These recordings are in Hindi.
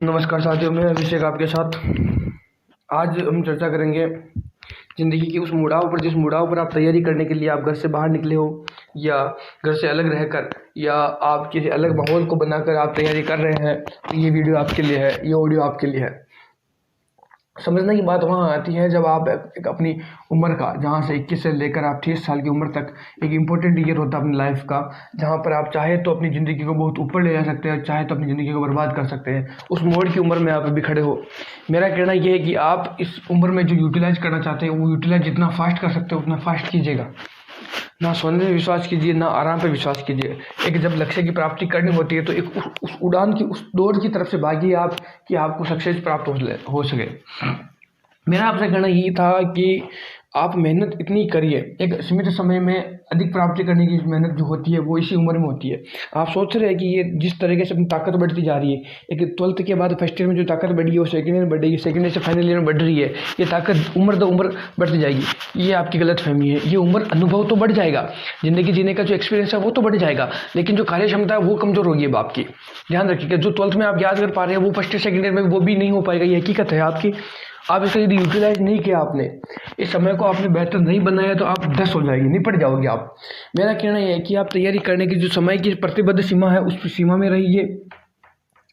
नमस्कार साथियों, मैं अभिषेक आपके साथ। आज हम चर्चा करेंगे ज़िंदगी की उस मुड़ाव पर जिस मुड़ाव पर आप तैयारी करने के लिए आप घर से बाहर निकले हो, या घर से अलग रहकर, या आप किसी अलग माहौल को बनाकर आप तैयारी कर रहे हैं। तो ये वीडियो आपके लिए है, ये ऑडियो आपके लिए है। समझने की बात वहाँ आती है जब आप एक अपनी उम्र का, जहाँ से 21 से लेकर आप 30 साल की उम्र तक एक इम्पोर्टेंट ईयर होता है अपनी लाइफ का, जहाँ पर आप चाहे तो अपनी ज़िंदगी को बहुत ऊपर ले जा सकते हैं, चाहे तो अपनी ज़िंदगी को बर्बाद कर सकते हैं। उस मोड़ की उम्र में आप अभी खड़े हो। मेरा कहना यह है कि आप इस उम्र में जो यूटिलाइज करना चाहते हैं, वो यूटिलाइज जितना फास्ट कर सकते हो उतना फास्ट कीजिएगा। ना सोने पे विश्वास कीजिए, ना आराम पे विश्वास कीजिए। एक जब लक्ष्य की प्राप्ति करनी होती है तो एक उस उड़ान की, उस दौड़ की तरफ से भागिए आप, कि आपको सक्सेस प्राप्त हो सके। मेरा आपसे कहना यही था कि आप मेहनत इतनी करिए, एक सीमित समय में अधिक प्राप्ति करने की मेहनत जो होती है वो इसी उम्र में होती है। आप सोच रहे हैं कि ये जिस तरीके से अपनी ताकत बढ़ती जा रही है, एक 12th के बाद फर्स्ट ईयर में जो ताकत बढ़ी है वो सेकेंड ईयर में बढ़ेगी, सेकेंड ईयर से फाइनल ईयर में बढ़ रही है। ये ताकत उम्र दर उम्र बढ़ती जाएगी। ये आपकी गलतफहमी है। ये उम्र अनुभव तो बढ़ जाएगा, ज़िंदगी जीने का जो एक्सपीरियंस है वो तो बढ़ जाएगा, लेकिन जो कार्य क्षमता है वो कमज़ोर होगी अब आपकी। ध्यान रखिएगा, जो 12th में आप याद कर पा रहे हैं वो फर्स्ट ईयर सेकेंड ईयर में वो भी नहीं हो पाएगा। ये हकीकत है आपकी। आप इसे यदि यूटिलाइज नहीं किया, आपने इस समय को आपने बेहतर नहीं बनाया, तो आप 10 हो जाएंगे, निपट जाओगे आप। मेरा कहना यह है कि आप तैयारी करने की जो समय की प्रतिबद्ध सीमा है उस सीमा में रहिए।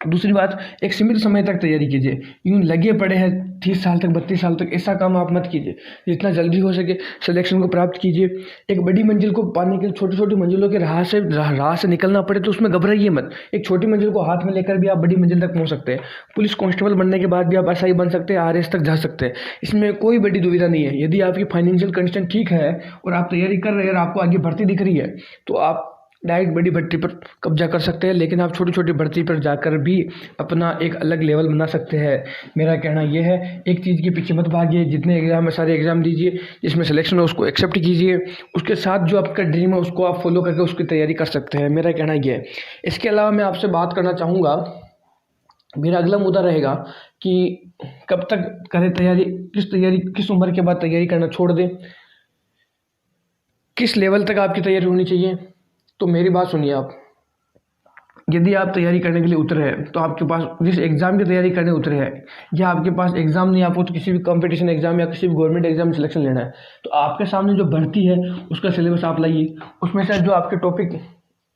दूसरी बात, एक सीमित समय तक तैयारी कीजिए। यूँ लगे पड़े हैं 30 साल तक, 32 साल तक, ऐसा काम आप मत कीजिए। जितना जल्दी हो सके सिलेक्शन को प्राप्त कीजिए। एक बड़ी मंजिल को पाने के लिए छोटी छोटी मंजिलों के राह से निकलना पड़े तो उसमें घबराइए मत। एक छोटी मंजिल को हाथ में लेकर भी आप बड़ी मंजिल तक पहुंच सकते हैं। पुलिस कांस्टेबल बनने के बाद भी आप एसआई बन सकते हैं, आरएएस तक जा सकते हैं। इसमें कोई बड़ी दुविधा नहीं है। यदि आपकी फाइनेंशियल कंडीशन ठीक है और आप तैयारी कर रहे हैं और आपको आगे भर्ती दिख रही है, तो आप डायरेक्ट बड़ी भर्ती पर कब्जा कर सकते हैं। लेकिन आप छोटी छोटी भर्ती पर जाकर भी अपना एक अलग लेवल बना सकते हैं। मेरा कहना यह है, एक चीज़ के पीछे मत भागिए। जितने एग्ज़ाम है सारे एग्ज़ाम दीजिए, जिसमें सिलेक्शन हो उसको एक्सेप्ट कीजिए। उसके साथ जो आपका ड्रीम है उसको आप फॉलो करके उसकी तैयारी कर सकते हैं। मेरा कहना यह है। इसके अलावा मैं आपसे बात करना चाहूँगा, मेरा अगला मुद्दा रहेगा कि कब तक करें तैयारी, किस उम्र के बाद तैयारी करना छोड़ दें, किस लेवल तक आपकी तैयारी होनी चाहिए। तो मेरी बात सुनिए आप। यदि आप तैयारी करने के लिए उतरे हैं, तो आपके पास जिस एग्ज़ाम की तैयारी करने उतरे हैं, या आपके पास एग्ज़ाम नहीं, आपको तो किसी भी कंपटीशन एग्ज़ाम या किसी भी गवर्नमेंट एग्ज़ाम में सिलेक्शन लेना है, तो आपके सामने जो भर्ती है उसका सिलेबस आप लाइए। उसमें से जो आपके टॉपिक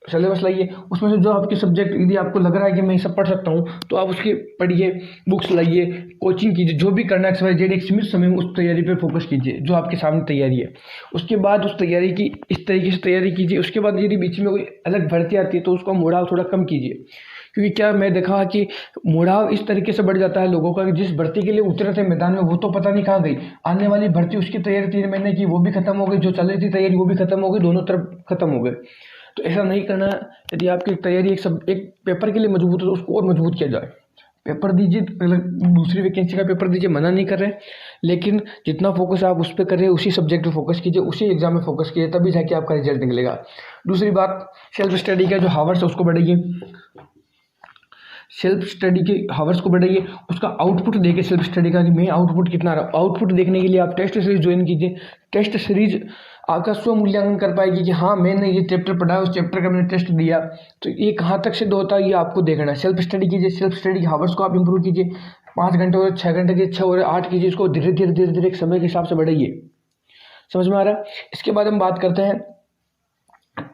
सिलेबस लाइए, उसमें से जो आपके सब्जेक्ट यदि आपको लग रहा है कि मैं ये सब पढ़ सकता हूँ, तो आप उसकी पढ़िए, बुक्स लाइए, कोचिंग कीजिए, जो भी करना है XYZ एक सीमित समय में उस तैयारी पर फोकस कीजिए जो आपके सामने तैयारी है। उसके बाद उस तैयारी की इस तरीके से तैयारी कीजिए। उसके बाद यदि बीच में कोई अलग भर्ती आती है तो उसका मुड़ाव थोड़ा कम कीजिए। क्योंकि क्या मैं देखा कि मुड़ाव इस तरीके से बढ़ जाता है लोगों का कि जिस भर्ती के लिए उतरे थे मैदान में वो तो पता नहीं कहाँ गई। आने वाली भर्ती, उसकी तैयारी 3 महीने की, वो भी खत्म हो गई। जो चल रही थी तैयारी वो भी खत्म हो गई, दोनों तरफ खत्म हो गए। तो ऐसा नहीं करना। यदि आपकी तैयारी एक पेपर के लिए मजबूत है तो उसको और मजबूत किया जाए। पेपर दीजिए, दूसरी वैकेंसी का पेपर दीजिए, मना नहीं कर रहे, लेकिन जितना फोकस आप उस पर कर रहे हैं उसी सब्जेक्ट पे फोकस कीजिए, उसी एग्जाम में फोकस कीजिए, तभी जाके आपका रिजल्ट निकलेगा। दूसरी बात, सेल्फ स्टडी का जो हावर्स है उसको बढ़ाइए। सेल्फ स्टडी के हावर्स को बढ़ाइए। उसका आउटपुट देखिए सेल्फ स्टडी का कि मैं आउटपुट कितना रहा। आउटपुट देखने के लिए आप टेस्ट सीरीज ज्वाइन कीजिए। टेस्ट सीरीज आपका स्व मूल्यांकन कर पाएगी कि हाँ मैंने ये चैप्टर पढ़ा है, उस चैप्टर का मैंने टेस्ट दिया, तो ये कहाँ तक सिद्ध होता है ये आपको देखना है। सेल्फ स्टडी कीजिए। सेल्फ स्टडी के हावर्स को आप इंप्रूव कीजिए। 5 घंटे हो, 6 घंटे के, 6 और 8 कीजिए। इसको धीरे धीरे एक समय के हिसाब से बढ़ाइए। समझ में आ रहा है। इसके बाद हम बात करते हैं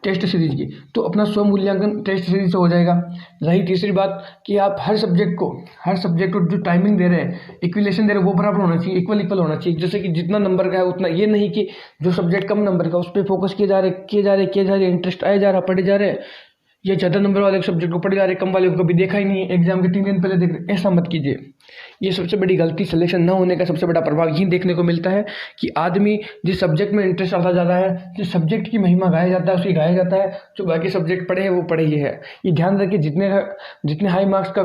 टेस्ट सीरीज की। तो अपना स्व मूल्यांकन टेस्ट सीरीज से हो जाएगा। रही तीसरी बात कि आप हर सब्जेक्ट को जो टाइमिंग दे रहे हैं, इक्विलेशन दे रहे हैं, वो बराबर होना चाहिए, इक्वल होना चाहिए। जैसे कि जितना नंबर का है उतना, ये नहीं कि जो सब्जेक्ट कम नंबर का उस पर फोकस किए जा रहे, इंटरेस्ट आए जा रहा, पढ़े जा रहे हैं, ये ज़्यादा नंबर वाले सब्जेक्ट को पढ़े जा रहे, कम वाले को कभी देखा ही नहीं है, एग्जाम के 3 दिन पहले देख रहे। ऐसा मत कीजिए। ये सबसे बड़ी गलती, सिलेक्शन न होने का सबसे बड़ा प्रभाव यही देखने को मिलता है कि आदमी जिस सब्जेक्ट में इंटरेस्ट आता ज़्यादा है, जिस सब्जेक्ट की महिमा गाया जाता है उसी गाया जाता है, जो बाकी सब्जेक्ट पढ़े हैं वो पढ़े ही है। ये ध्यान रखिए। जितने हाई मार्क्स का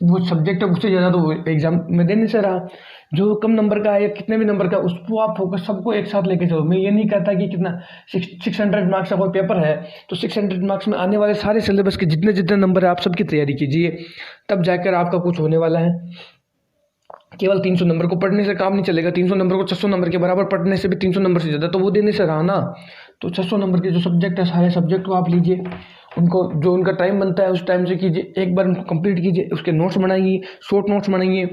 वो सब्जेक्ट है उससे ज़्यादा तो वो एग्जाम में देने से रहा। जो कम नंबर का है या कितने भी नंबर का, उसको आप फोकस सबको एक साथ लेके चलो। मैं ये नहीं कहता कि कितना 600 मार्क्स का कोई पेपर है तो 600 मार्क्स में आने वाले सारे सिलेबस के जितने जितने नंबर है आप सबकी तैयारी कीजिए, तब जाकर आपका कुछ होने वाला है। केवल 300 नंबर को पढ़ने से काम नहीं चलेगा। 300 नंबर को 600 नंबर के बराबर पढ़ने से भी 300 नंबर से ज़्यादा तो वो देने से रहा ना। तो 600 नंबर के जो सब्जेक्ट है सारे सब्जेक्ट को आप लीजिए उनको जो उनका टाइम बनता है उस टाइम से कीजिए, एक बार उनको कंप्लीट कीजिए, उसके नोट्स बनाइए, शॉर्ट नोट्स बनाइए,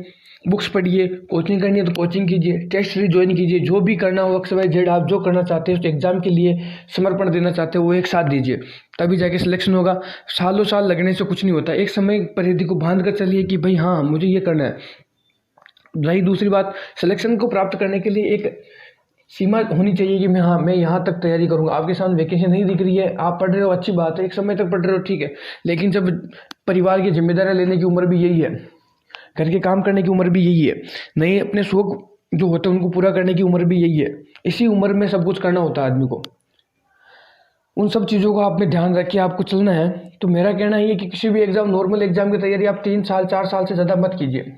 बुक्स पढ़िए, कोचिंग करनी है तो कोचिंग कीजिए, टेस्ट सीरीज ज्वाइन कीजिए, जो भी करना हो एक्स वाई जेड आप जो करना चाहते हैं उस एग्ज़ाम के लिए समर्पण देना चाहते हो वो एक साथ दीजिए, तभी जाके सिलेक्शन होगा। सालों साल लगने से कुछ नहीं होता, एक समय परिधि को बांध कर चलिए कि भाई हाँ मुझे ये करना है। रही दूसरी बात, सिलेक्शन को प्राप्त करने के लिए एक सीमा होनी चाहिए कि मैं यहाँ तक तैयारी करूँगा। आपके सामने वैकेंसी नहीं दिख रही है, आप पढ़ रहे हो, अच्छी बात है, एक समय तक पढ़ रहे हो, ठीक है, लेकिन जब परिवार की जिम्मेदारियाँ लेने की उम्र भी यही है, घर के काम करने की उम्र भी यही है, नए अपने शौक जो होते हैं उनको पूरा करने की उम्र भी यही है। इसी उम्र में सब कुछ करना होता है आदमी को। उन सब चीज़ों को आप में ध्यान रख के आपको चलना है। तो मेरा कहना ये है कि किसी भी एग्ज़ाम, नॉर्मल एग्ज़ाम की तैयारी आप 3 साल 4 साल से ज़्यादा मत कीजिए।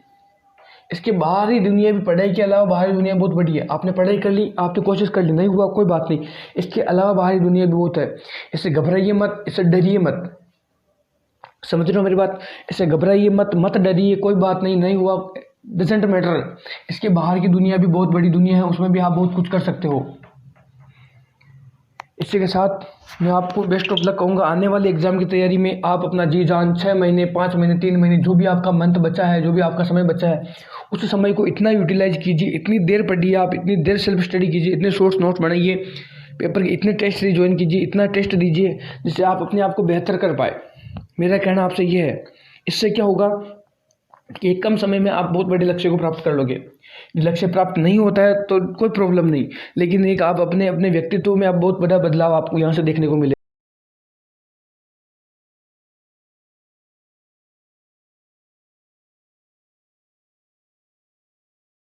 इसके बाहरी दुनिया भी, पढ़ाई के अलावा बाहरी दुनिया बहुत बड़ी है। आपने पढ़ाई कर ली, आपने कोशिश कर ली, नहीं हुआ कोई बात नहीं, इसके अलावा बाहरी दुनिया भी बहुत है। इससे घबराइए मत, इससे डरिए मत। समझ रहे हो मेरी बात? इससे घबराइए मत, मत डरिए, कोई बात नहीं, नहीं हुआ डजेंट मैटर। इसके बाहर की दुनिया भी बहुत बड़ी दुनिया है, उसमें भी आप बहुत कुछ कर सकते हो। इसी के साथ मैं आपको बेस्ट ऑफ लक कहूँगा। आने वाले एग्ज़ाम की तैयारी में आप अपना जी जान 6 महीने 5 महीने 3 महीने जो भी आपका मंथ बचा है, जो भी आपका समय बचा है, उस समय को इतना यूटिलाइज कीजिए, इतनी देर पढ़िए, आप इतनी देर सेल्फ स्टडी कीजिए, इतने शॉर्ट्स नोट्स बनाइए, पेपर के इतने टेस्ट सीरीज ज्वाइन कीजिए, इतना टेस्ट दीजिए जिससे आप अपने आप को बेहतर कर पाए। मेरा कहना आपसे ये है। इससे क्या होगा कि एक कम समय में आप बहुत बड़े लक्ष्य को प्राप्त कर लोगे। लक्ष्य प्राप्त नहीं होता है तो कोई प्रॉब्लम नहीं, लेकिन एक आप अपने अपने व्यक्तित्व में आप बहुत बड़ा बदलाव आपको यहाँ से देखने को मिलेगा।